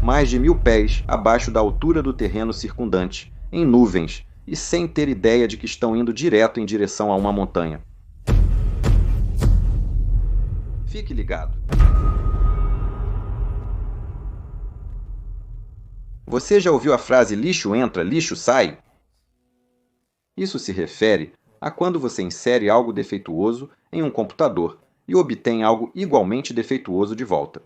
mais de 1000 pés abaixo da altura do terreno circundante, em nuvens, e sem ter ideia de que estão indo direto em direção a uma montanha. Fique ligado. Você já ouviu a frase lixo entra, lixo sai? Isso se refere a quando você insere algo defeituoso em um computador e obtém algo igualmente defeituoso de volta.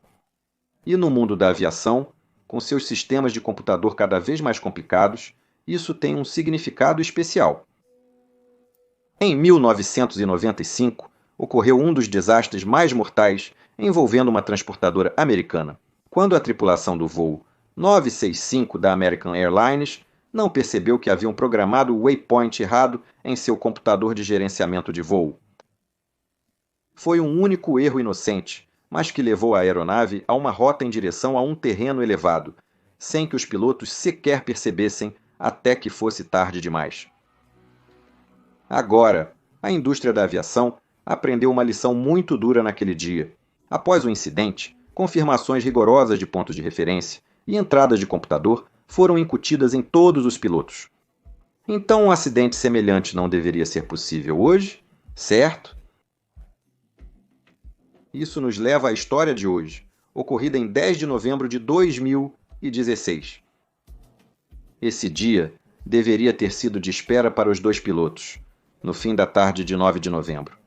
E no mundo da aviação, com seus sistemas de computador cada vez mais complicados, isso tem um significado especial. Em 1995, ocorreu um dos desastres mais mortais envolvendo uma transportadora americana, quando a tripulação do voo 965 da American Airlines não percebeu que haviam programado o waypoint errado em seu computador de gerenciamento de voo. Foi um único erro inocente, mas que levou a aeronave a uma rota em direção a um terreno elevado, sem que os pilotos sequer percebessem até que fosse tarde demais. Agora, a indústria da aviação aprendeu uma lição muito dura naquele dia. Após o incidente, confirmações rigorosas de pontos de referência e entradas de computador foram incutidas em todos os pilotos. Então um acidente semelhante não deveria ser possível hoje, certo? Isso nos leva à história de hoje, ocorrida em 10 de novembro de 2016. Esse dia deveria ter sido de espera para os dois pilotos, no fim da tarde de 9 de novembro.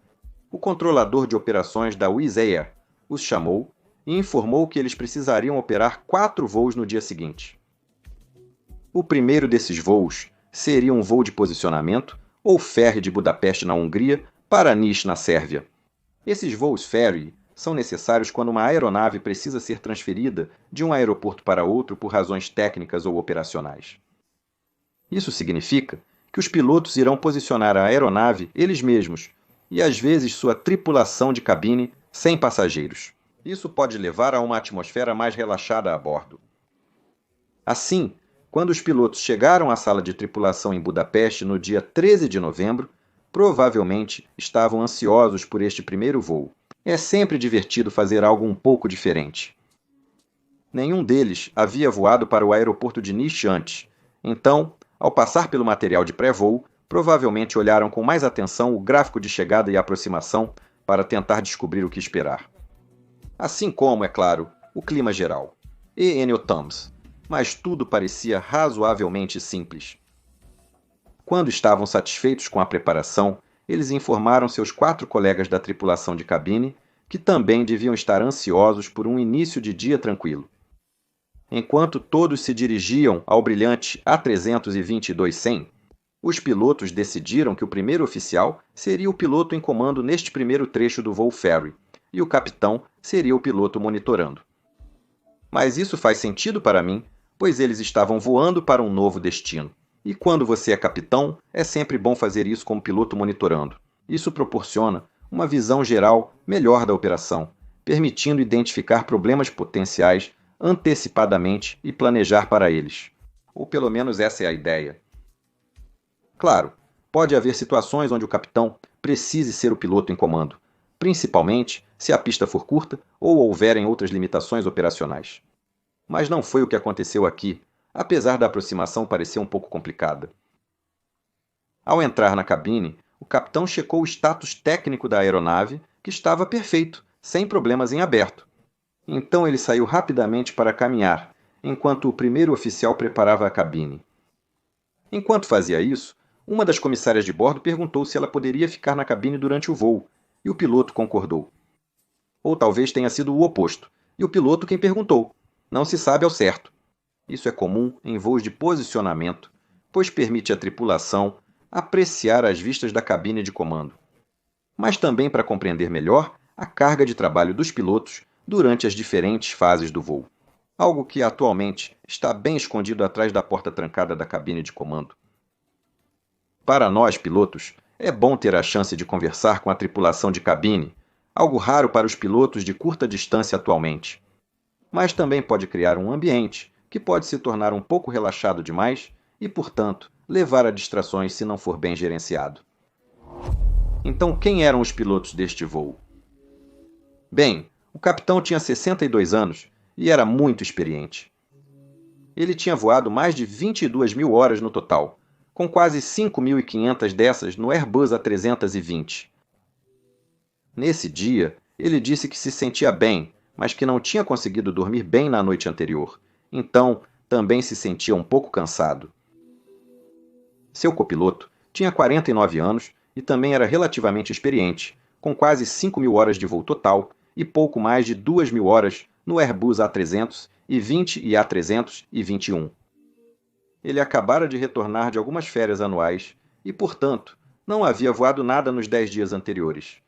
O controlador de operações da Wizz Air os chamou e informou que eles precisariam operar 4 voos no dia seguinte. O primeiro desses voos seria um voo de posicionamento ou ferry de Budapeste, na Hungria, para Niš, na Sérvia. Esses voos ferry são necessários quando uma aeronave precisa ser transferida de um aeroporto para outro por razões técnicas ou operacionais. Isso significa que os pilotos irão posicionar a aeronave eles mesmos e às vezes sua tripulação de cabine sem passageiros. Isso pode levar a uma atmosfera mais relaxada a bordo. Assim, quando os pilotos chegaram à sala de tripulação em Budapeste no dia 13 de novembro, provavelmente estavam ansiosos por este primeiro voo. É sempre divertido fazer algo um pouco diferente. Nenhum deles havia voado para o aeroporto de Niš antes, então, ao passar pelo material de pré-voo, provavelmente olharam com mais atenção o gráfico de chegada e aproximação para tentar descobrir o que esperar. Assim como, é claro, o clima geral e Enotams, mas tudo parecia razoavelmente simples. Quando estavam satisfeitos com a preparação, eles informaram seus 4 colegas da tripulação de cabine que também deviam estar ansiosos por um início de dia tranquilo. Enquanto todos se dirigiam ao brilhante A320-200, os pilotos decidiram que o primeiro oficial seria o piloto em comando neste primeiro trecho do voo ferry, e o capitão seria o piloto monitorando. Mas isso faz sentido para mim, pois eles estavam voando para um novo destino. E quando você é capitão, é sempre bom fazer isso como piloto monitorando. Isso proporciona uma visão geral melhor da operação, permitindo identificar problemas potenciais antecipadamente e planejar para eles. Ou pelo menos essa é a ideia. Claro, pode haver situações onde o capitão precise ser o piloto em comando, principalmente se a pista for curta ou houverem outras limitações operacionais. Mas não foi o que aconteceu aqui, apesar da aproximação parecer um pouco complicada. Ao entrar na cabine, o capitão checou o status técnico da aeronave, que estava perfeito, sem problemas em aberto. Então ele saiu rapidamente para caminhar, enquanto o primeiro oficial preparava a cabine. Enquanto fazia isso, uma das comissárias de bordo perguntou se ela poderia ficar na cabine durante o voo, e o piloto concordou. Ou talvez tenha sido o oposto, e o piloto quem perguntou. Não se sabe ao certo. Isso é comum em voos de posicionamento, pois permite à tripulação apreciar as vistas da cabine de comando, mas também para compreender melhor a carga de trabalho dos pilotos durante as diferentes fases do voo, algo que atualmente está bem escondido atrás da porta trancada da cabine de comando. Para nós, pilotos, é bom ter a chance de conversar com a tripulação de cabine, algo raro para os pilotos de curta distância atualmente. Mas também pode criar um ambiente que pode se tornar um pouco relaxado demais e, portanto, levar a distrações se não for bem gerenciado. Então, quem eram os pilotos deste voo? Bem, o capitão tinha 62 anos e era muito experiente. Ele tinha voado mais de 22 mil horas no total, com quase 5.500 dessas no Airbus A320. Nesse dia, ele disse que se sentia bem, mas que não tinha conseguido dormir bem na noite anterior, então também se sentia um pouco cansado. Seu copiloto tinha 49 anos e também era relativamente experiente, com quase 5.000 horas de voo total e pouco mais de 2.000 horas no Airbus A320 e A321. Ele acabara de retornar de algumas férias anuais e, portanto, não havia voado nada nos 10 dias anteriores.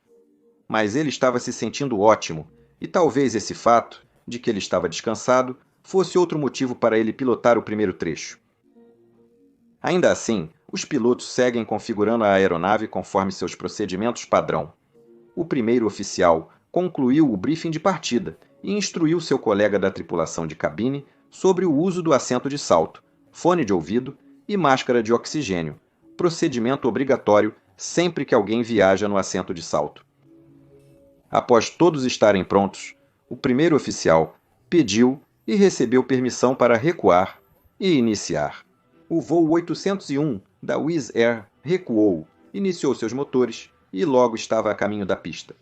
Mas ele estava se sentindo ótimo, e talvez esse fato, de que ele estava descansado, fosse outro motivo para ele pilotar o primeiro trecho. Ainda assim, os pilotos seguem configurando a aeronave conforme seus procedimentos padrão. O primeiro oficial concluiu o briefing de partida e instruiu seu colega da tripulação de cabine sobre o uso do assento de salto, fone de ouvido e máscara de oxigênio, procedimento obrigatório sempre que alguém viaja no assento de salto. Após todos estarem prontos, o primeiro oficial pediu e recebeu permissão para recuar e iniciar. O voo 801 da Wizz Air recuou, iniciou seus motores e logo estava a caminho da pista.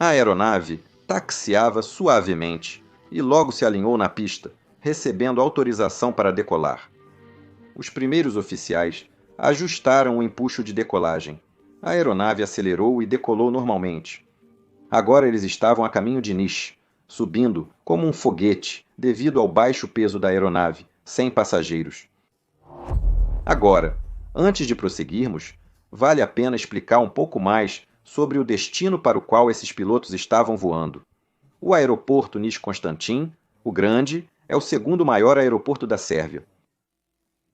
A aeronave taxiava suavemente e logo se alinhou na pista, recebendo autorização para decolar. Os primeiros oficiais ajustaram o empuxo de decolagem. A aeronave acelerou e decolou normalmente. Agora eles estavam a caminho de Nice, subindo como um foguete devido ao baixo peso da aeronave, sem passageiros. Agora, antes de prosseguirmos, vale a pena explicar um pouco mais sobre o destino para o qual esses pilotos estavam voando. O aeroporto Niš-Konstantin, o Grande, é o segundo maior aeroporto da Sérvia.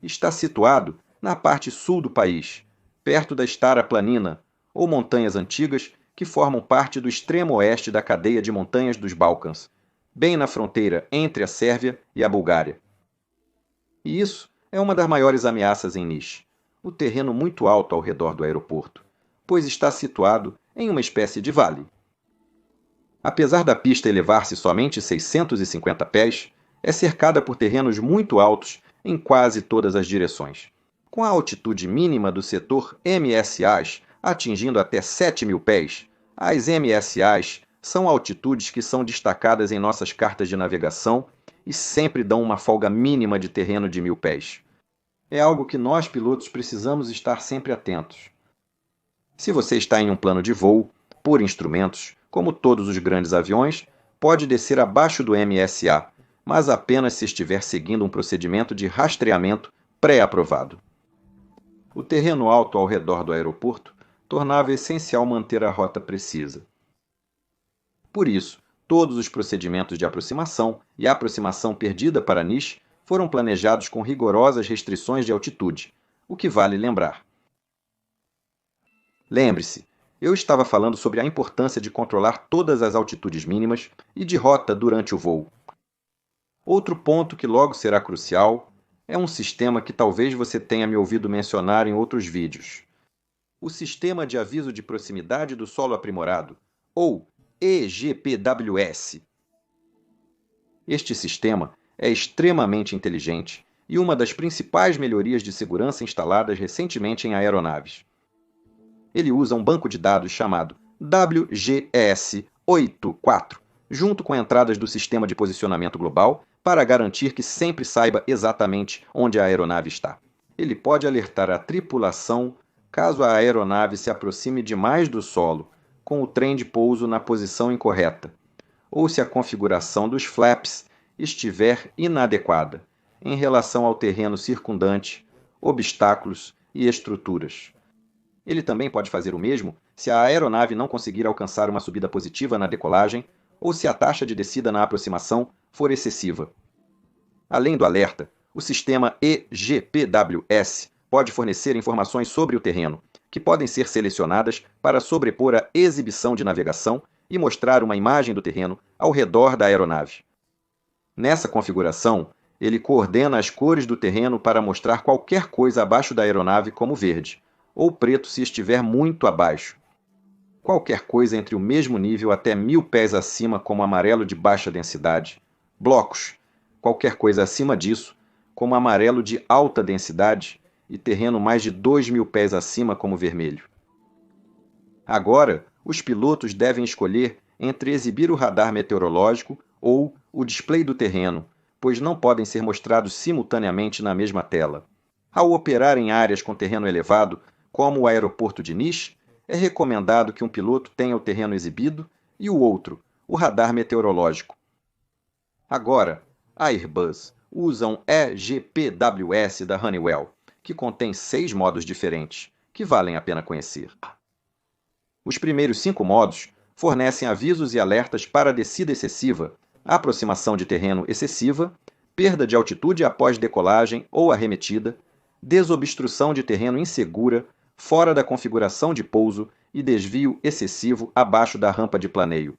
Está situado na parte sul do país, perto da Stara Planina, ou montanhas antigas que formam parte do extremo oeste da cadeia de montanhas dos Balcãs, bem na fronteira entre a Sérvia e a Bulgária. E isso é uma das maiores ameaças em Niš, o terreno muito alto ao redor do aeroporto, pois está situado em uma espécie de vale. Apesar da pista elevar-se somente 650 pés, é cercada por terrenos muito altos em quase todas as direções, com a altitude mínima do setor MSAs atingindo até 7.000 pés. As MSAs são altitudes que são destacadas em nossas cartas de navegação e sempre dão uma folga mínima de terreno de 1.000 pés. É algo que nós pilotos precisamos estar sempre atentos. Se você está em um plano de voo, por instrumentos, como todos os grandes aviões, pode descer abaixo do MSA, mas apenas se estiver seguindo um procedimento de rastreamento pré-aprovado. O terreno alto ao redor do aeroporto tornava essencial manter a rota precisa. Por isso, todos os procedimentos de aproximação e aproximação perdida para Niš foram planejados com rigorosas restrições de altitude, o que vale lembrar. Lembre-se, eu estava falando sobre a importância de controlar todas as altitudes mínimas e de rota durante o voo. Outro ponto que logo será crucial é um sistema que talvez você tenha me ouvido mencionar em outros vídeos. O Sistema de Aviso de Proximidade do Solo Aprimorado, ou EGPWS. Este sistema é extremamente inteligente e uma das principais melhorias de segurança instaladas recentemente em aeronaves. Ele usa um banco de dados chamado WGS84, junto com entradas do Sistema de Posicionamento Global, para garantir que sempre saiba exatamente onde a aeronave está. Ele pode alertar a tripulação caso a aeronave se aproxime demais do solo, com o trem de pouso na posição incorreta, ou se a configuração dos flaps estiver inadequada em relação ao terreno circundante, obstáculos e estruturas. Ele também pode fazer o mesmo se a aeronave não conseguir alcançar uma subida positiva na decolagem ou se a taxa de descida na aproximação for excessiva. Além do alerta, o sistema EGPWS pode fornecer informações sobre o terreno, que podem ser selecionadas para sobrepor a exibição de navegação e mostrar uma imagem do terreno ao redor da aeronave. Nessa configuração, ele coordena as cores do terreno para mostrar qualquer coisa abaixo da aeronave como verde, ou preto se estiver muito abaixo. Qualquer coisa entre o mesmo nível até 1.000 pés acima como amarelo de baixa densidade. Blocos, qualquer coisa acima disso, como amarelo de alta densidade, e terreno mais de 2.000 pés acima como vermelho. Agora, os pilotos devem escolher entre exibir o radar meteorológico ou o display do terreno, pois não podem ser mostrados simultaneamente na mesma tela. Ao operar em áreas com terreno elevado, como o aeroporto de Nice, é recomendado que um piloto tenha o terreno exibido e o outro, o radar meteorológico. Agora, a Airbus usa um EGPWS da Honeywell, que contém 6 modos diferentes, que valem a pena conhecer. Os primeiros 5 modos fornecem avisos e alertas para descida excessiva, aproximação de terreno excessiva, perda de altitude após decolagem ou arremetida, desobstrução de terreno insegura, fora da configuração de pouso e desvio excessivo abaixo da rampa de planeio.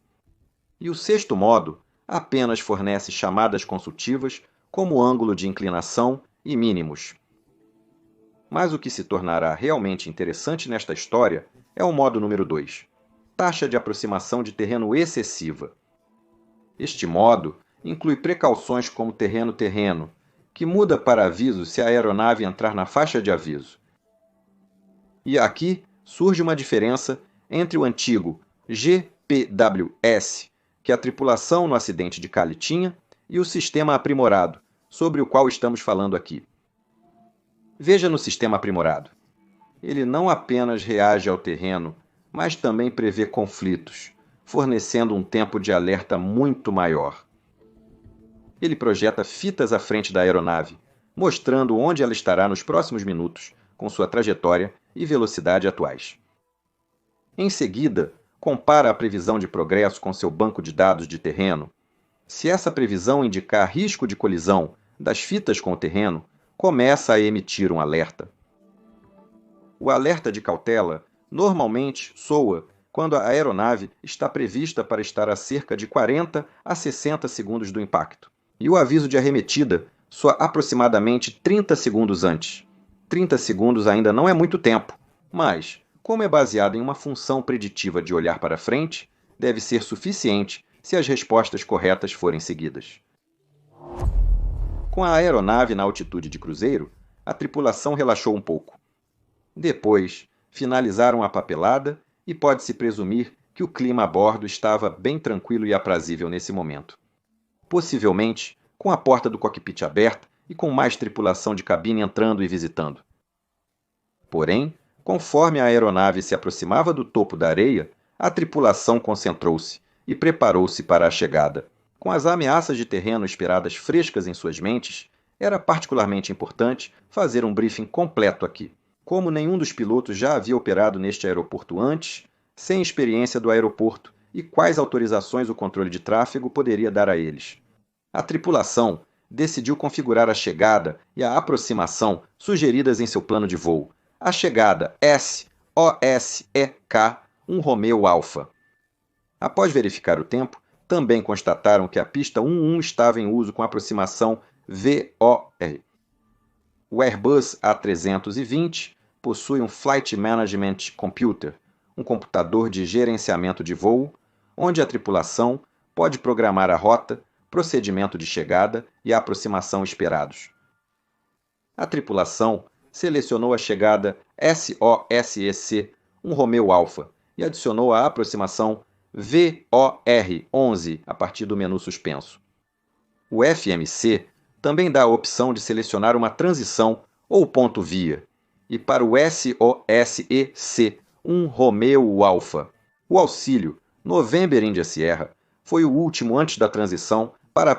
E o 6º modo apenas fornece chamadas consultivas como ângulo de inclinação e mínimos. Mas o que se tornará realmente interessante nesta história é o modo número 2, taxa de aproximação de terreno excessiva. Este modo inclui precauções como terreno-terreno, que muda para aviso se a aeronave entrar na faixa de aviso. E aqui surge uma diferença entre o antigo GPWS, que a tripulação no acidente de Cali tinha, e o sistema aprimorado, sobre o qual estamos falando aqui. Veja no sistema aprimorado. Ele não apenas reage ao terreno, mas também prevê conflitos, fornecendo um tempo de alerta muito maior. Ele projeta fitas à frente da aeronave, mostrando onde ela estará nos próximos minutos, com sua trajetória e velocidade atuais. Em seguida, compara a previsão de progresso com seu banco de dados de terreno. Se essa previsão indicar risco de colisão das fitas com o terreno, começa a emitir um alerta. O alerta de cautela normalmente soa quando a aeronave está prevista para estar a cerca de 40 a 60 segundos do impacto, e o aviso de arremetida soa aproximadamente 30 segundos antes. 30 segundos ainda não é muito tempo, mas, como é baseado em uma função preditiva de olhar para frente, deve ser suficiente se as respostas corretas forem seguidas. Com a aeronave na altitude de cruzeiro, a tripulação relaxou um pouco. Depois, finalizaram a papelada e pode-se presumir que o clima a bordo estava bem tranquilo e aprazível nesse momento. Possivelmente, com a porta do cockpit aberta e com mais tripulação de cabine entrando e visitando. Porém, conforme a aeronave se aproximava do topo da areia, a tripulação concentrou-se e preparou-se para a chegada. Com as ameaças de terreno esperadas frescas em suas mentes, era particularmente importante fazer um briefing completo aqui. Como nenhum dos pilotos já havia operado neste aeroporto antes, sem experiência do aeroporto e quais autorizações o controle de tráfego poderia dar a eles. A tripulação decidiu configurar a chegada e a aproximação sugeridas em seu plano de voo. A chegada SOSEK 1 Romeo Alpha. Após verificar o tempo, também constataram que a pista 11 estava em uso com aproximação VOR. O Airbus A320 possui um Flight Management Computer, um computador de gerenciamento de voo, onde a tripulação pode programar a rota, procedimento de chegada e a aproximação esperados. A tripulação selecionou a chegada SOSEC 1 Romeo Alpha e adicionou a aproximação VOR11 a partir do menu suspenso. O FMC também dá a opção de selecionar uma transição ou ponto via, e para o SOSEC 1 Romeo Alpha. O auxílio November India Sierra foi o último antes da transição para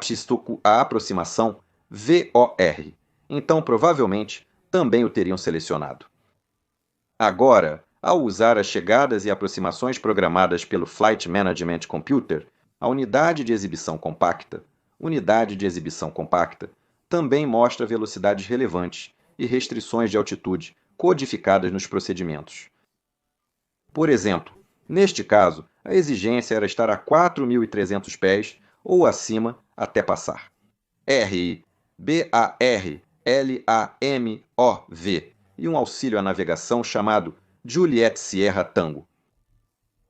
a aproximação VOR, então provavelmente também o teriam selecionado. Agora, ao usar as chegadas e aproximações programadas pelo Flight Management Computer, a unidade de exibição compacta também mostra velocidades relevantes e restrições de altitude codificadas nos procedimentos. Por exemplo, neste caso, a exigência era estar a 4.300 pés ou acima até passar. RI, BAR, LAMOV e um auxílio à navegação chamado Juliet Sierra Tango.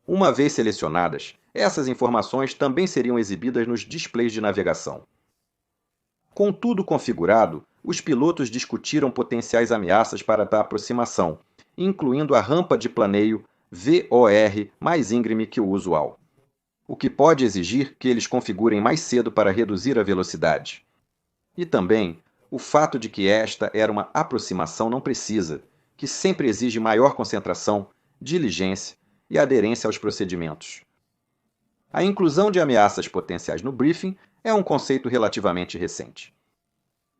Uma vez selecionadas, essas informações também seriam exibidas nos displays de navegação. Com tudo configurado, os pilotos discutiram potenciais ameaças para a aproximação, incluindo a rampa de planeio VOR mais íngreme que o usual, o que pode exigir que eles configurem mais cedo para reduzir a velocidade. E também o fato de que esta era uma aproximação não precisa, que sempre exige maior concentração, diligência e aderência aos procedimentos. A inclusão de ameaças potenciais no briefing é um conceito relativamente recente,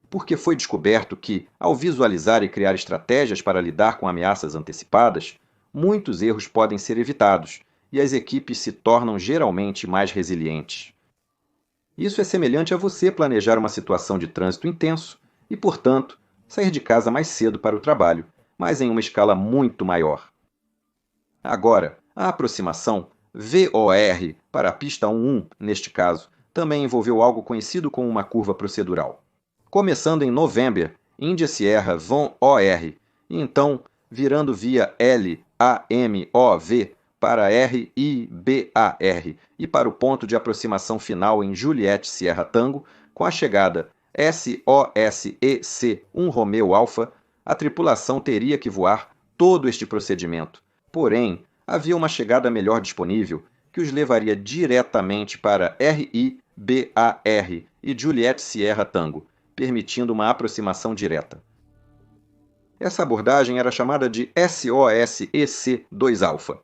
porque foi descoberto que, ao visualizar e criar estratégias para lidar com ameaças antecipadas, muitos erros podem ser evitados e as equipes se tornam geralmente mais resilientes. Isso é semelhante a você planejar uma situação de trânsito intenso e, portanto, sair de casa mais cedo para o trabalho, mas em uma escala muito maior. Agora, a aproximação VOR para a pista 11, neste caso, também envolveu algo conhecido como uma curva procedural. Começando em November, India Sierra Von OR, e então virando via LAMOV para RIBAR e para o ponto de aproximação final em Juliette Sierra Tango, com a chegada SOSEC 1 Romeo Alpha, a tripulação teria que voar todo este procedimento. Porém, havia uma chegada melhor disponível que os levaria diretamente para RIBAR e Juliette Sierra Tango, permitindo uma aproximação direta. Essa abordagem era chamada de SOSEC 2 Alpha.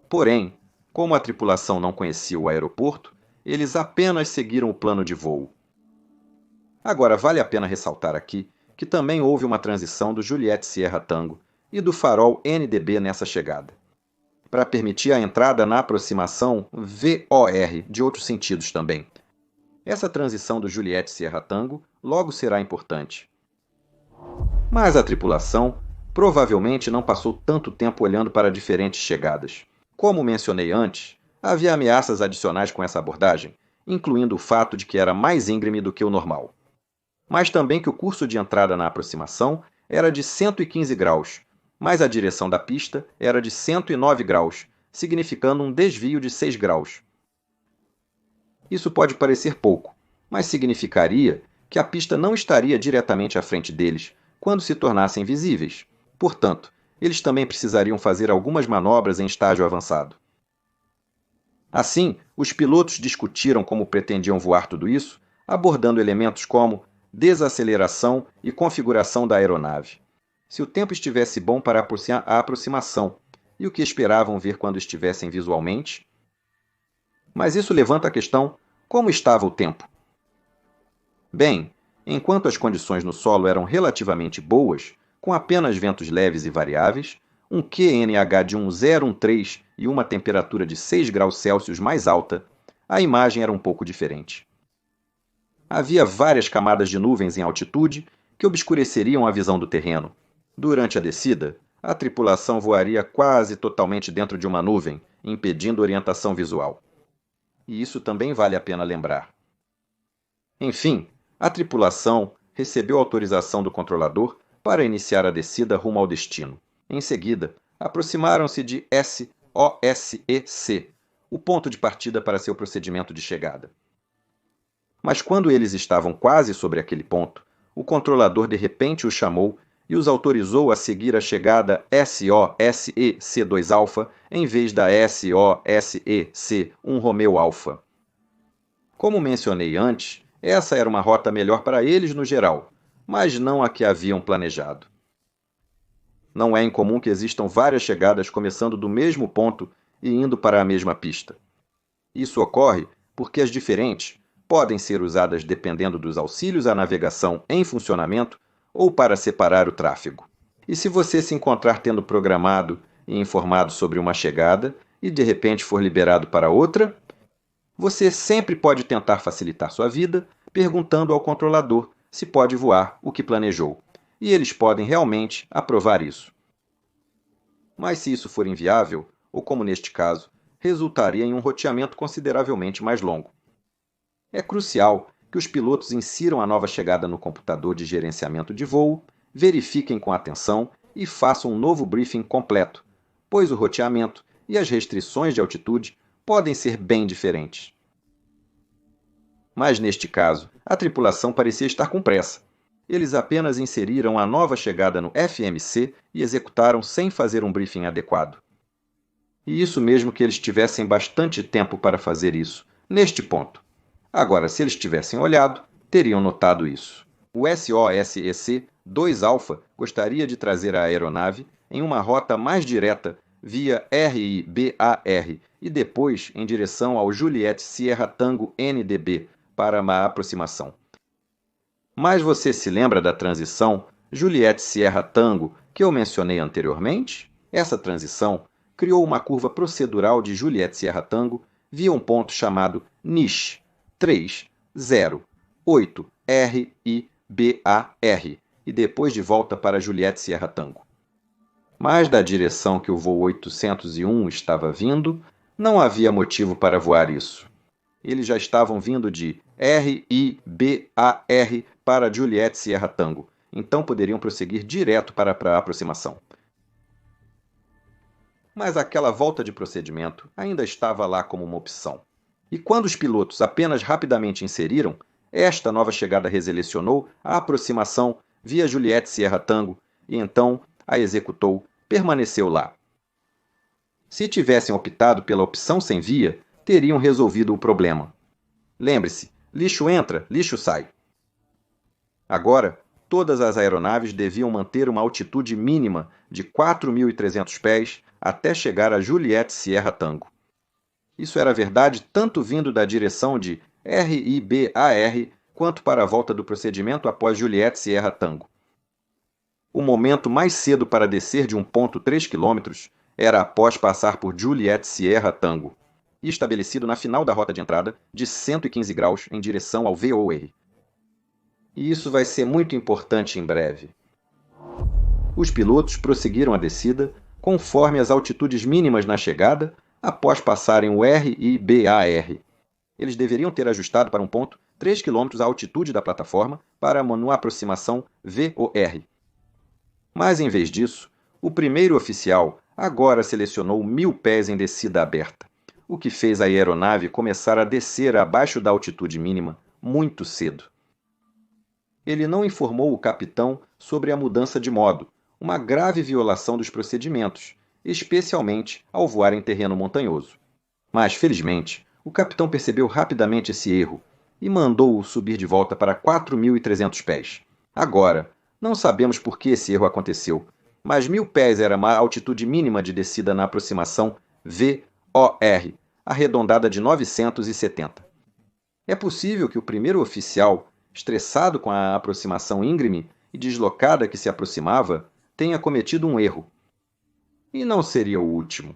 Porém, como a tripulação não conhecia o aeroporto, eles apenas seguiram o plano de voo. Agora, vale a pena ressaltar aqui que também houve uma transição do Juliette Sierra Tango e do farol NDB nessa chegada, para permitir a entrada na aproximação VOR de outros sentidos também. Essa transição do Juliette Sierra Tango logo será importante. Mas a tripulação provavelmente não passou tanto tempo olhando para diferentes chegadas. Como mencionei antes, havia ameaças adicionais com essa abordagem, incluindo o fato de que era mais íngreme do que o normal. Mas também que o curso de entrada na aproximação era de 115 graus, mas a direção da pista era de 109 graus, significando um desvio de 6 graus. Isso pode parecer pouco, mas significaria que a pista não estaria diretamente à frente deles quando se tornassem visíveis. Portanto, eles também precisariam fazer algumas manobras em estágio avançado. Assim, os pilotos discutiram como pretendiam voar tudo isso, abordando elementos como desaceleração e configuração da aeronave, se o tempo estivesse bom para a aproximação e o que esperavam ver quando estivessem visualmente. Mas isso levanta a questão: como estava o tempo? Bem, enquanto as condições no solo eram relativamente boas, com apenas ventos leves e variáveis, um QNH de 1013 e uma temperatura de 6 graus Celsius mais alta, a imagem era um pouco diferente. Havia várias camadas de nuvens em altitude que obscureceriam a visão do terreno. Durante a descida, a tripulação voaria quase totalmente dentro de uma nuvem, impedindo orientação visual. E isso também vale a pena lembrar. Enfim, a tripulação recebeu autorização do controlador para iniciar a descida rumo ao destino. Em seguida, aproximaram-se de SOSEC, o ponto de partida para seu procedimento de chegada. Mas quando eles estavam quase sobre aquele ponto, o controlador de repente os chamou e os autorizou a seguir a chegada SOSEC 2 Alpha em vez da SOSEC 1 Romeo Alpha. Como mencionei antes, essa era uma rota melhor para eles no geral, mas não a que haviam planejado. Não é incomum que existam várias chegadas começando do mesmo ponto e indo para a mesma pista. Isso ocorre porque as diferentes podem ser usadas dependendo dos auxílios à navegação em funcionamento ou para separar o tráfego. E se você se encontrar tendo programado e informado sobre uma chegada e de repente for liberado para outra, você sempre pode tentar facilitar sua vida perguntando ao controlador se pode voar o que planejou, e eles podem realmente aprovar isso. Mas se isso for inviável, ou como neste caso, resultaria em um roteamento consideravelmente mais longo. É crucial que os pilotos insiram a nova chegada no computador de gerenciamento de voo, verifiquem com atenção e façam um novo briefing completo, pois o roteamento e as restrições de altitude podem ser bem diferentes. Mas neste caso, a tripulação parecia estar com pressa. Eles apenas inseriram a nova chegada no FMC e executaram sem fazer um briefing adequado. E isso mesmo que eles tivessem bastante tempo para fazer isso, neste ponto. Agora, se eles tivessem olhado, teriam notado isso. O SOSEC 2 Alpha gostaria de trazer a aeronave em uma rota mais direta via RIBAR e depois em direção ao Juliette Sierra Tango NDB para uma aproximação. Mas você se lembra da transição Juliette Sierra Tango que eu mencionei anteriormente? Essa transição criou uma curva procedural de Juliette Sierra Tango via um ponto chamado NIS 308 RIBAR e depois de volta para Juliette Sierra Tango. Mas da direção que o voo 801 estava vindo, não havia motivo para voar isso. Eles já estavam vindo de RIBAR para Juliette Sierra Tango, então poderiam prosseguir direto para a aproximação. Mas aquela volta de procedimento ainda estava lá como uma opção. E quando os pilotos apenas rapidamente inseriram, esta nova chegada reselecionou a aproximação via Juliette Sierra Tango e então a executou, permaneceu lá. Se tivessem optado pela opção sem via, teriam resolvido o problema. Lembre-se, lixo entra, lixo sai. Agora, todas as aeronaves deviam manter uma altitude mínima de 4.300 pés até chegar a Juliette Sierra Tango. Isso era verdade tanto vindo da direção de RIBAR quanto para a volta do procedimento após Juliette Sierra Tango. O momento mais cedo para descer de 1,3 km era após passar por Juliette Sierra Tango, e estabelecido na final da rota de entrada de 115 graus em direção ao VOR. E isso vai ser muito importante em breve. Os pilotos prosseguiram a descida conforme as altitudes mínimas na chegada após passarem o RIBAR. Eles deveriam ter ajustado para um ponto 3 km a altitude da plataforma para uma aproximação VOR. Mas em vez disso, o primeiro oficial agora selecionou 1.000 pés em descida aberta, o que fez a aeronave começar a descer abaixo da altitude mínima muito cedo. Ele não informou o capitão sobre a mudança de modo, uma grave violação dos procedimentos, especialmente ao voar em terreno montanhoso. Mas, felizmente, o capitão percebeu rapidamente esse erro e mandou-o subir de volta para 4.300 pés. Agora, não sabemos por que esse erro aconteceu, mas 1.000 pés era a altitude mínima de descida na aproximação VOR, arredondada de 970. É possível que o primeiro oficial, estressado com a aproximação íngreme e deslocada que se aproximava, tenha cometido um erro. E não seria o último.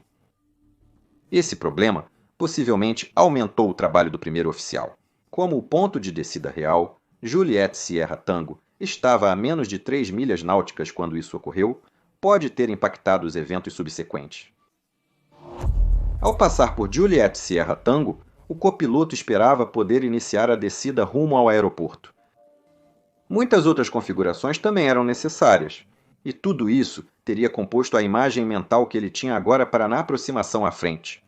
Esse problema possivelmente aumentou o trabalho do primeiro oficial. Como o ponto de descida real, Juliette Sierra Tango, estava a menos de 3 milhas náuticas quando isso ocorreu, pode ter impactado os eventos subsequentes. Ao passar por Juliette Sierra Tango, o copiloto esperava poder iniciar a descida rumo ao aeroporto. Muitas outras configurações também eram necessárias, e tudo isso teria composto a imagem mental que ele tinha agora para na aproximação à frente.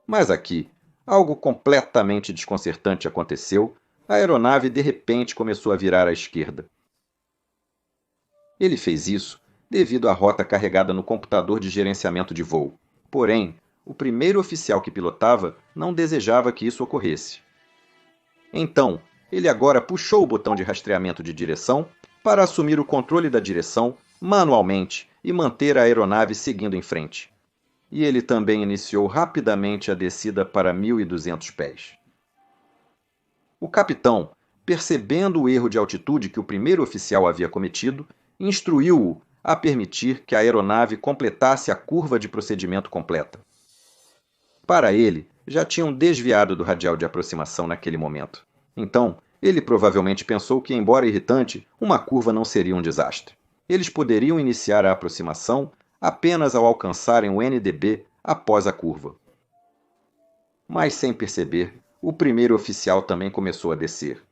Mas aqui, algo completamente desconcertante aconteceu. A aeronave de repente começou a virar à esquerda. Ele fez isso devido à rota carregada no computador de gerenciamento de voo. Porém, o primeiro oficial que pilotava não desejava que isso ocorresse. Então, ele agora puxou o botão de rastreamento de direção para assumir o controle da direção manualmente e manter a aeronave seguindo em frente. E ele também iniciou rapidamente a descida para 1.200 pés. O capitão, percebendo o erro de altitude que o primeiro oficial havia cometido, instruiu-o a permitir que a aeronave completasse a curva de procedimento completa. Para ele, já tinham desviado do radial de aproximação naquele momento. Então, ele provavelmente pensou que, embora irritante, uma curva não seria um desastre. Eles poderiam iniciar a aproximação apenas ao alcançarem o NDB após a curva. Mas, sem perceber, o primeiro oficial também começou a descer.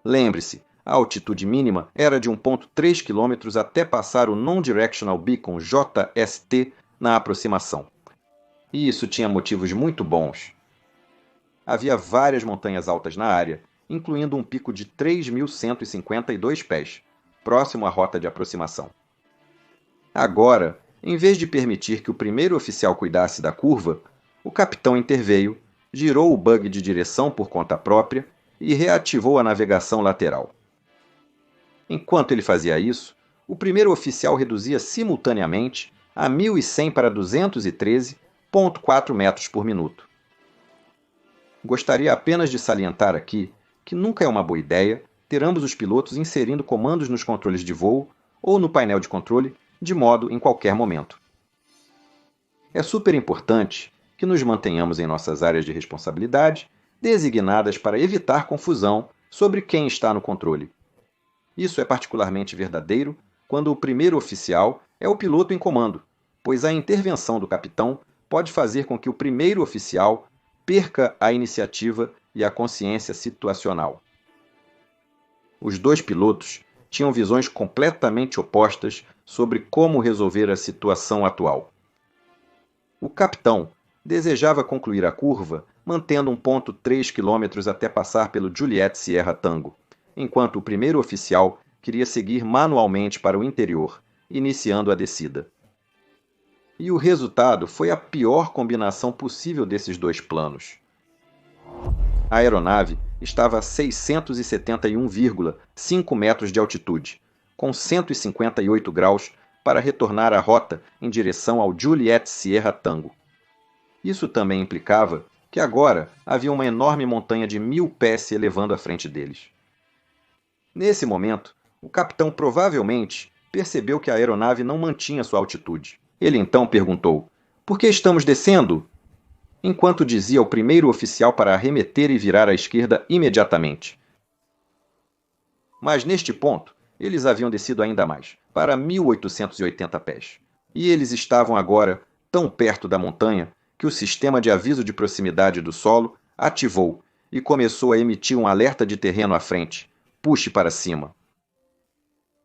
Lembre-se, a altitude mínima era de 1,3 km até passar o Non-Directional Beacon JST na aproximação. E isso tinha motivos muito bons. Havia várias montanhas altas na área, incluindo um pico de 3.152 pés, próximo à rota de aproximação. Agora, em vez de permitir que o primeiro oficial cuidasse da curva, o capitão interveio, girou o bug de direção por conta própria e reativou a navegação lateral. Enquanto ele fazia isso, o primeiro oficial reduzia simultaneamente a 1.100 para 213,4 metros por minuto. Gostaria apenas de salientar aqui que nunca é uma boa ideia ter ambos os pilotos inserindo comandos nos controles de voo ou no painel de controle de modo em qualquer momento. É super importante que nos mantenhamos em nossas áreas de responsabilidade, designadas para evitar confusão sobre quem está no controle. Isso é particularmente verdadeiro quando o primeiro oficial é o piloto em comando, pois a intervenção do capitão pode fazer com que o primeiro oficial perca a iniciativa e a consciência situacional. Os dois pilotos tinham visões completamente opostas sobre como resolver a situação atual. O capitão desejava concluir a curva mantendo 1,3 km até passar pelo Juliet Sierra Tango, enquanto o primeiro oficial queria seguir manualmente para o interior, iniciando a descida. E o resultado foi a pior combinação possível desses dois planos. A aeronave estava a 671,5 metros de altitude, com 158 graus para retornar à rota em direção ao Juliet Sierra Tango. Isso também implicava que agora havia uma enorme montanha de 1.000 pés se elevando à frente deles. Nesse momento, o capitão provavelmente percebeu que a aeronave não mantinha sua altitude. Ele então perguntou: "Por que estamos descendo?", enquanto dizia ao primeiro oficial para arremeter e virar à esquerda imediatamente. Mas neste ponto, eles haviam descido ainda mais, para 1.880 pés. E eles estavam agora tão perto da montanha que o sistema de aviso de proximidade do solo ativou e começou a emitir um alerta de terreno à frente: puxe para cima.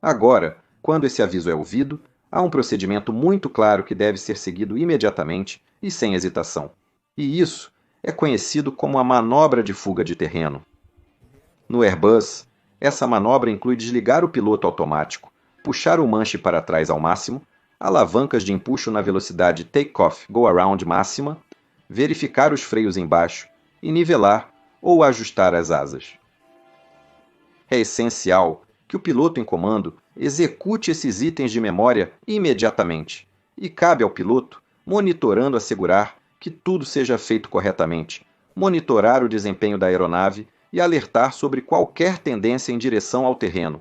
Agora, quando esse aviso é ouvido, há um procedimento muito claro que deve ser seguido imediatamente e sem hesitação. E isso é conhecido como a manobra de fuga de terreno. No Airbus, essa manobra inclui desligar o piloto automático, puxar o manche para trás ao máximo, alavancas de empuxo na velocidade take-off go-around máxima, verificar os freios embaixo e nivelar ou ajustar as asas. É essencial que o piloto em comando execute esses itens de memória imediatamente, e cabe ao piloto, monitorando, assegurar que tudo seja feito corretamente, monitorar o desempenho da aeronave e alertar sobre qualquer tendência em direção ao terreno.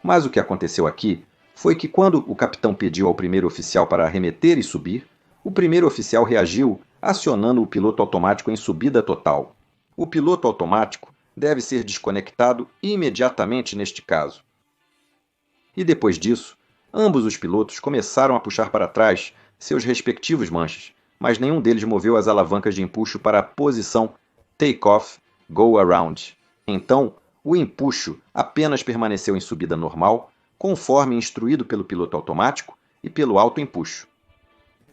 Mas o que aconteceu aqui foi que quando o capitão pediu ao primeiro oficial para arremeter e subir, o primeiro oficial reagiu acionando o piloto automático em subida total. O piloto automático deve ser desconectado imediatamente neste caso. E depois disso, ambos os pilotos começaram a puxar para trás seus respectivos manches, mas nenhum deles moveu as alavancas de empuxo para a posição take-off go-around. Então, o empuxo apenas permaneceu em subida normal, conforme instruído pelo piloto automático e pelo autoempuxo.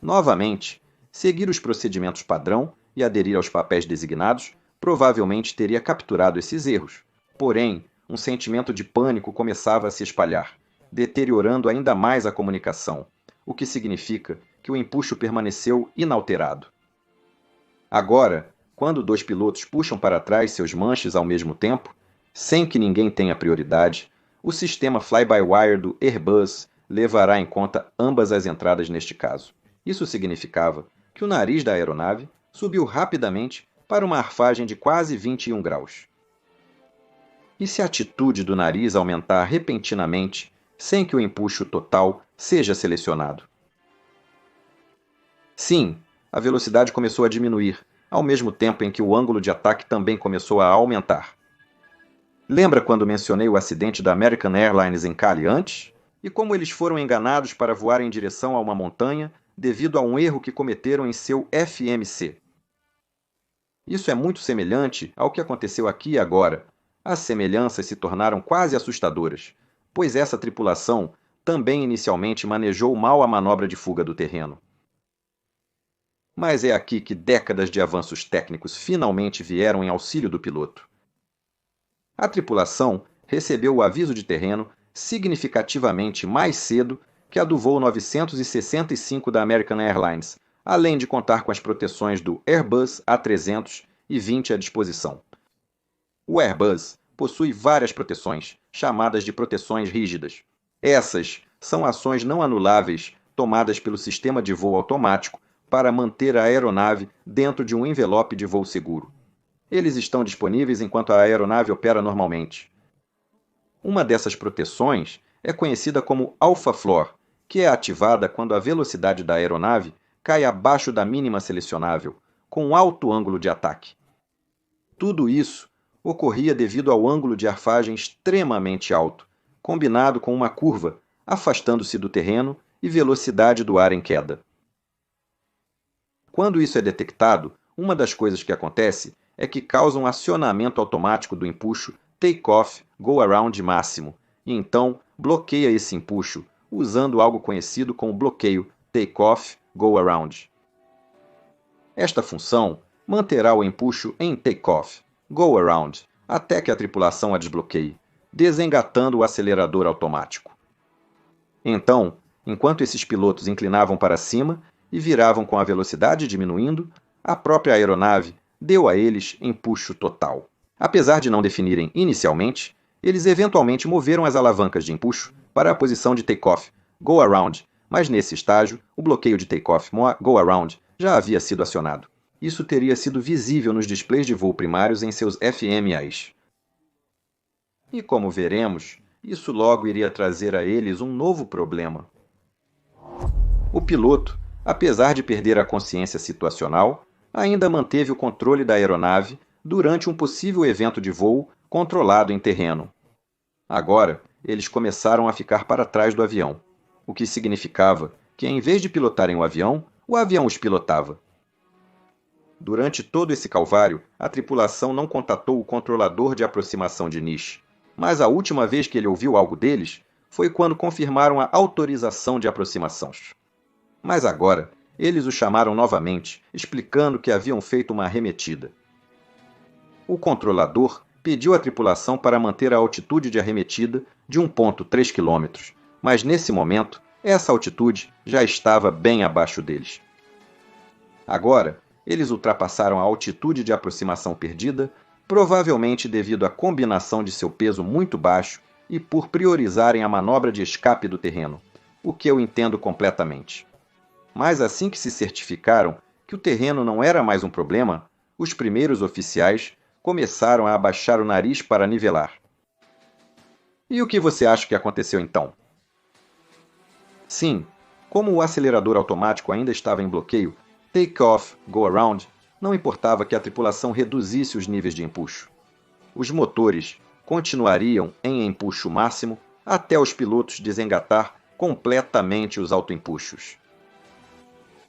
Novamente, seguir os procedimentos padrão e aderir aos papéis designados provavelmente teria capturado esses erros. Porém, um sentimento de pânico começava a se espalhar, deteriorando ainda mais a comunicação, o que significa que o empuxo permaneceu inalterado. Agora, quando dois pilotos puxam para trás seus manches ao mesmo tempo, sem que ninguém tenha prioridade, o sistema fly-by-wire do Airbus levará em conta ambas as entradas neste caso. Isso significava que o nariz da aeronave subiu rapidamente para uma arfagem de quase 21 graus. E se a atitude do nariz aumentar repentinamente, sem que o empuxo total seja selecionado? Sim, a velocidade começou a diminuir, ao mesmo tempo em que o ângulo de ataque também começou a aumentar. Lembra quando mencionei o acidente da American Airlines em Cali antes? E como eles foram enganados para voar em direção a uma montanha devido a um erro que cometeram em seu FMC. Isso é muito semelhante ao que aconteceu aqui e agora. As semelhanças se tornaram quase assustadoras, pois essa tripulação também inicialmente manejou mal a manobra de fuga do terreno. Mas é aqui que décadas de avanços técnicos finalmente vieram em auxílio do piloto. A tripulação recebeu o aviso de terreno significativamente mais cedo que a do voo 965 da American Airlines, além de contar com as proteções do Airbus A320 à disposição. O Airbus possui várias proteções, chamadas de proteções rígidas. Essas são ações não anuláveis tomadas pelo sistema de voo automático para manter a aeronave dentro de um envelope de voo seguro. Eles estão disponíveis enquanto a aeronave opera normalmente. Uma dessas proteções é conhecida como Alpha Floor, que é ativada quando a velocidade da aeronave cai abaixo da mínima selecionável, com um alto ângulo de ataque. Tudo isso ocorria devido ao ângulo de arfagem extremamente alto, combinado com uma curva, afastando-se do terreno e velocidade do ar em queda. Quando isso é detectado, uma das coisas que acontece é que causa um acionamento automático do empuxo Take-Off Go-Around máximo, e então bloqueia esse empuxo, usando algo conhecido como bloqueio Take-Off Go-Around. Esta função manterá o empuxo em Take-Off Go-Around até que a tripulação a desbloqueie, desengatando o acelerador automático. Então, enquanto esses pilotos inclinavam para cima e viravam com a velocidade diminuindo, a própria aeronave deu a eles empuxo total. Apesar de não definirem inicialmente, eles eventualmente moveram as alavancas de empuxo para a posição de take-off, go-around, mas nesse estágio, o bloqueio de take-off, go-around, já havia sido acionado. Isso teria sido visível nos displays de voo primários em seus FMAs. E como veremos, isso logo iria trazer a eles um novo problema. O piloto, apesar de perder a consciência situacional, ainda manteve o controle da aeronave durante um possível evento de voo controlado em terreno. Agora, eles começaram a ficar para trás do avião, o que significava que, em vez de pilotarem o avião os pilotava. Durante todo esse calvário, a tripulação não contatou o controlador de aproximação de Nish, mas a última vez que ele ouviu algo deles foi quando confirmaram a autorização de aproximação. Mas agora, eles o chamaram novamente, explicando que haviam feito uma arremetida. O controlador pediu à tripulação para manter a altitude de arremetida de 1,3 km, mas nesse momento, essa altitude já estava bem abaixo deles. Agora, eles ultrapassaram a altitude de aproximação perdida, provavelmente devido à combinação de seu peso muito baixo e por priorizarem a manobra de escape do terreno, o que eu entendo completamente. Mas assim que se certificaram que o terreno não era mais um problema, os primeiros oficiais começaram a abaixar o nariz para nivelar. E o que você acha que aconteceu então? Sim, como o acelerador automático ainda estava em bloqueio, take-off, go-around, não importava que a tripulação reduzisse os níveis de empuxo. Os motores continuariam em empuxo máximo até os pilotos desengatar completamente os autoempuxos.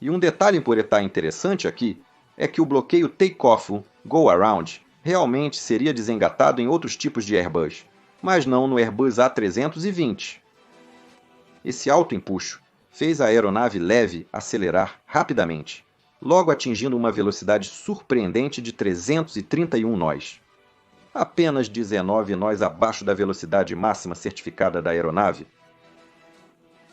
E um detalhe por etapa interessante aqui é que o bloqueio take-off, go-around realmente seria desengatado em outros tipos de Airbus, mas não no Airbus A320. Esse autoempuxo fez a aeronave leve acelerar rapidamente, logo atingindo uma velocidade surpreendente de 331 nós. Apenas 19 nós abaixo da velocidade máxima certificada da aeronave.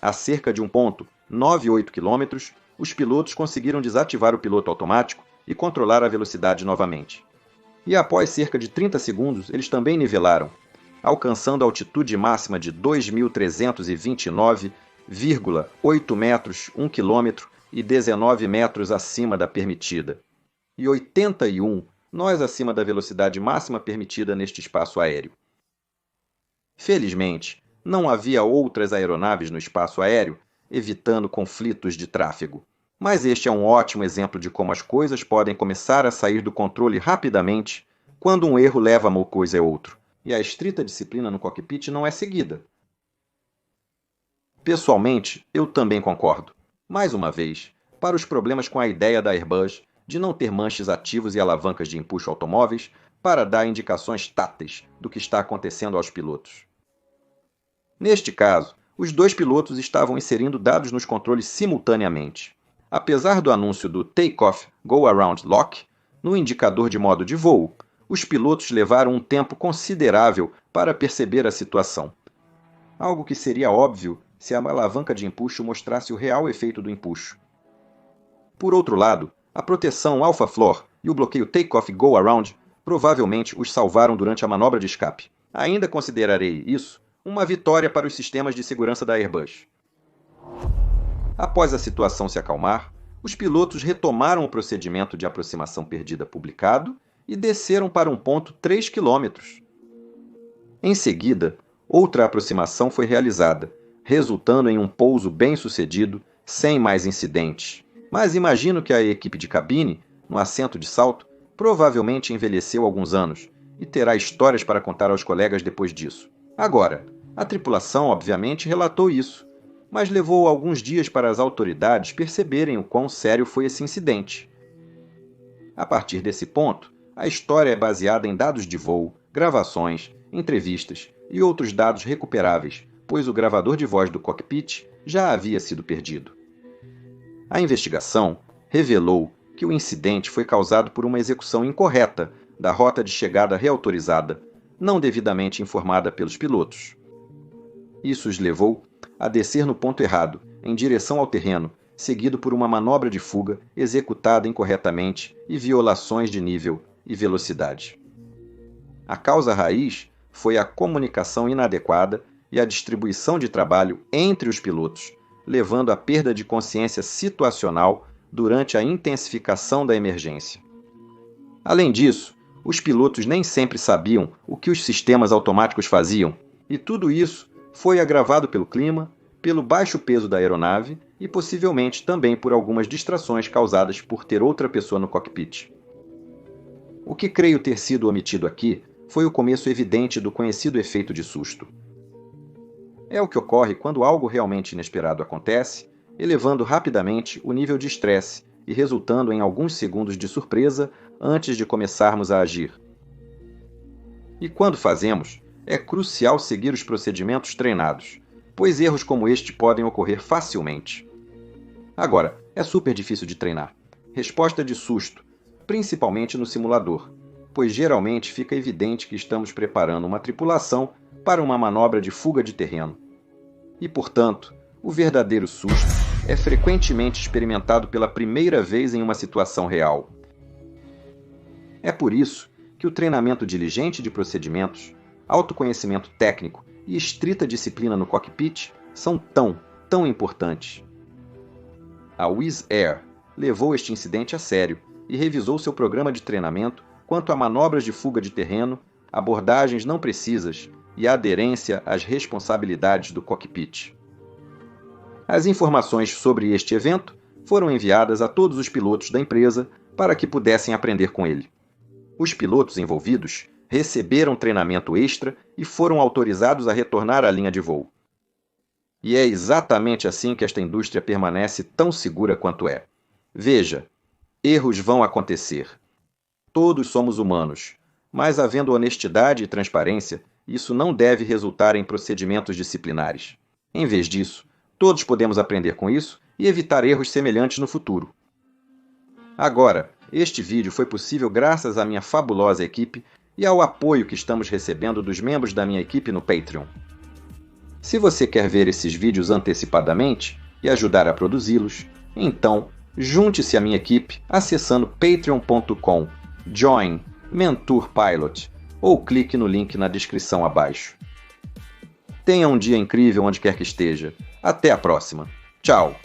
A cerca de 1,98 km, os pilotos conseguiram desativar o piloto automático e controlar a velocidade novamente. E após cerca de 30 segundos, eles também nivelaram, alcançando a altitude máxima de 2.329,8 metros, 1 km e 19 metros acima da permitida, e 81 nós acima da velocidade máxima permitida neste espaço aéreo. Felizmente, não havia outras aeronaves no espaço aéreo, evitando conflitos de tráfego. Mas este é um ótimo exemplo de como as coisas podem começar a sair do controle rapidamente quando um erro leva a uma coisa a outro, e a estrita disciplina no cockpit não é seguida. Pessoalmente, eu também concordo. Mais uma vez, para os problemas com a ideia da Airbus de não ter manches ativos e alavancas de empuxo automóveis para dar indicações táteis do que está acontecendo aos pilotos. Neste caso, os dois pilotos estavam inserindo dados nos controles simultaneamente. Apesar do anúncio do Take-Off Go-Around Lock, no indicador de modo de voo, os pilotos levaram um tempo considerável para perceber a situação. Algo que seria óbvio se a alavanca de empuxo mostrasse o real efeito do empuxo. Por outro lado, a proteção Alpha Floor e o bloqueio Takeoff Go Around provavelmente os salvaram durante a manobra de escape. Ainda considerarei isso uma vitória para os sistemas de segurança da Airbus. Após a situação se acalmar, os pilotos retomaram o procedimento de aproximação perdida publicado e desceram para um ponto 3 km. Em seguida, outra aproximação foi realizada, resultando em um pouso bem-sucedido, sem mais incidentes. Mas imagino que a equipe de cabine, no assento de salto, provavelmente envelheceu alguns anos e terá histórias para contar aos colegas depois disso. Agora, a tripulação obviamente relatou isso, mas levou alguns dias para as autoridades perceberem o quão sério foi esse incidente. A partir desse ponto, a história é baseada em dados de voo, gravações, entrevistas e outros dados recuperáveis, pois o gravador de voz do cockpit já havia sido perdido. A investigação revelou que o incidente foi causado por uma execução incorreta da rota de chegada reautorizada, não devidamente informada pelos pilotos. Isso os levou a descer no ponto errado, em direção ao terreno, seguido por uma manobra de fuga executada incorretamente e violações de nível e velocidade. A causa raiz foi a comunicação inadequada e a distribuição de trabalho entre os pilotos, levando à perda de consciência situacional durante a intensificação da emergência. Além disso, os pilotos nem sempre sabiam o que os sistemas automáticos faziam, e tudo isso foi agravado pelo clima, pelo baixo peso da aeronave e possivelmente também por algumas distrações causadas por ter outra pessoa no cockpit. O que creio ter sido omitido aqui foi o começo evidente do conhecido efeito de susto. É o que ocorre quando algo realmente inesperado acontece, elevando rapidamente o nível de estresse e resultando em alguns segundos de surpresa antes de começarmos a agir. E quando fazemos, é crucial seguir os procedimentos treinados, pois erros como este podem ocorrer facilmente. Agora, é super difícil de treinar. Resposta de susto, principalmente no simulador, pois geralmente fica evidente que estamos preparando uma tripulação para uma manobra de fuga de terreno. E, portanto, o verdadeiro susto é frequentemente experimentado pela primeira vez em uma situação real. É por isso que o treinamento diligente de procedimentos, autoconhecimento técnico e estrita disciplina no cockpit são tão importantes. A Wizz Air levou este incidente a sério e revisou seu programa de treinamento quanto a manobras de fuga de terreno, abordagens não precisas e a aderência às responsabilidades do cockpit. As informações sobre este evento foram enviadas a todos os pilotos da empresa para que pudessem aprender com ele. Os pilotos envolvidos receberam treinamento extra e foram autorizados a retornar à linha de voo. E é exatamente assim que esta indústria permanece tão segura quanto é. Veja, erros vão acontecer. Todos somos humanos, mas havendo honestidade e transparência, isso não deve resultar em procedimentos disciplinares. Em vez disso, todos podemos aprender com isso e evitar erros semelhantes no futuro. Agora, este vídeo foi possível graças à minha fabulosa equipe e ao apoio que estamos recebendo dos membros da minha equipe no Patreon. Se você quer ver esses vídeos antecipadamente e ajudar a produzi-los, então junte-se à minha equipe acessando patreon.com/join-mentorpilot ou clique no link na descrição abaixo. Tenha um dia incrível onde quer que esteja. Até a próxima. Tchau!